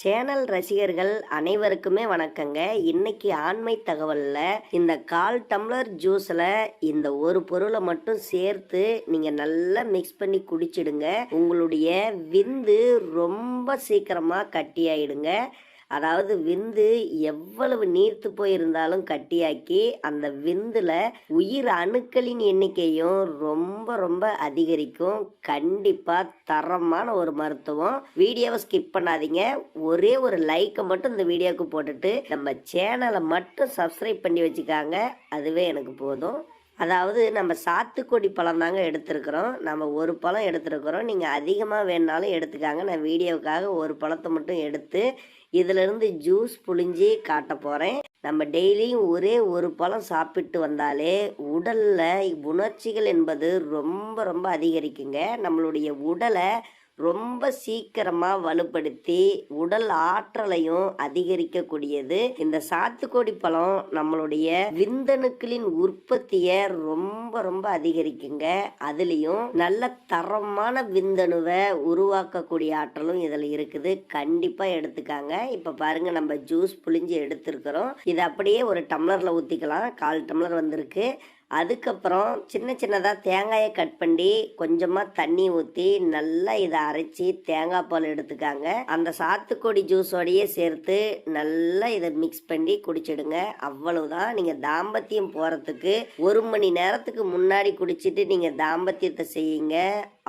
Channel ரசிகர்கள் அனைவருக்குமே வணக்கங்க. இன்னைக்கு ஆண்மை தகவல்ல இந்த 1/4 டம்ளர் ஜூஸ்ல இந்த ஒரு பொருளை மட்டும் சேர்த்து நீங்க நல்லா மிக்ஸ் பண்ணி குடிச்சிடுங்க. உங்களுடைய விந்து ரொம்ப சீக்கிரமா கட்டியாயிடுங்க. அதாவது விந்து எவ்வளவு நீர்த்து போயிருந்தாலும் கட்டியாக்கி அந்த விந்துல உயிர் அணுக்களின் எண்ணிக்கையும் ரொம்ப ரொம்ப அதிகரிக்கும். கண்டிப்பா தரமான ஒரு மருத்துவம். வீடியோவை ஸ்கிப் பண்ணாதீங்க. ஒரே ஒரு லைக்கை மட்டும் இந்த வீடியோவுக்கு போட்டுட்டு நம்ம சேனலை மட்டும் சப்ஸ்கிரைப் பண்ணி வச்சுக்காங்க. அதுவே எனக்கு போதும். அதாவது நம்ம சாத்துக்குடி பழம் தாங்க எடுத்துருக்குறோம். நம்ம ஒரு பழம் எடுத்துருக்குறோம். நீங்கள் அதிகமாக வேணுனாலும் எடுத்துக்காங்க. நான் வீடியோவுக்காக ஒரு பழத்தை மட்டும் எடுத்து இதிலிருந்து ஜூஸ் புழிஞ்சி காட்ட போகிறேன். நம்ம டெய்லியும் ஒரே ஒரு பழம் சாப்பிட்டு வந்தாலே உடலில் உணர்ச்சிகள் என்பது ரொம்ப ரொம்ப அதிகரிக்குங்க. நம்மளுடைய உடலை ரொம்ப சீக்கிரமா வலுப்படுத்தி உடல் ஆற்றலையும் அதிகரிக்கக்கூடியது இந்த சாத்துக்குடி பழம். நம்மளுடைய விந்தணுக்களின் உற்பத்தியை ரொம்ப ரொம்ப அதிகரிக்குங்க. அதுலயும் நல்ல தரமான விந்தணுவை உருவாக்கக்கூடிய ஆற்றலும் இதுல இருக்குது. கண்டிப்பா எடுத்துக்காங்க. இப்ப பாருங்க, நம்ம ஜூஸ் புழிஞ்சு எடுத்திருக்கிறோம். இதை அப்படியே ஒரு டம்ளர்ல ஊத்திக்கலாம். 1/4 டம்ளர் வந்திருக்கு. அதுக்கப்புறம் சின்ன சின்னதாக தேங்காயை கட் பண்ணி கொஞ்சமாக தண்ணி ஊற்றி நல்லா இதை அரைச்சி தேங்காய் பால் எடுத்துக்காங்க. அந்த சாத்துக்குடி ஜூஸோடையே சேர்த்து நல்லா இதை மிக்ஸ் பண்ணி குடிச்சிடுங்க. அவ்வளவுதான். நீங்கள் தாம்பத்தியம் போகிறதுக்கு 1 மணி நேரத்துக்கு முன்னாடி குடிச்சிட்டு நீங்கள் தாம்பத்தியத்தை செய்யுங்க.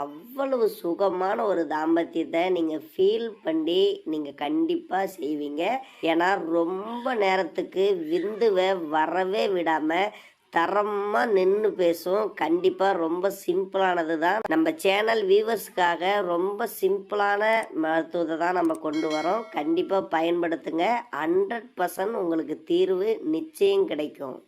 அவ்வளவு சுகமான ஒரு தாம்பத்தியத்தை நீங்கள் ஃபீல் பண்ணி நீங்கள் கண்டிப்பாக செய்வீங்க. ஏன்னா ரொம்ப நேரத்துக்கு விந்துவை வரவே விடாமல் தரமாக நின்று பேசும். கண்டிப்பாக ரொம்ப சிம்பிளானது தான். நம்ம சேனல் வியூவர்ஸ்க்காக ரொம்ப சிம்பிளான மருத்துவத்தை தான் நம்ம கொண்டு வரோம். கண்டிப்பாக பயன்படுத்துங்க. 100% உங்களுக்கு தீர்வு நிச்சயம் கிடைக்கும்.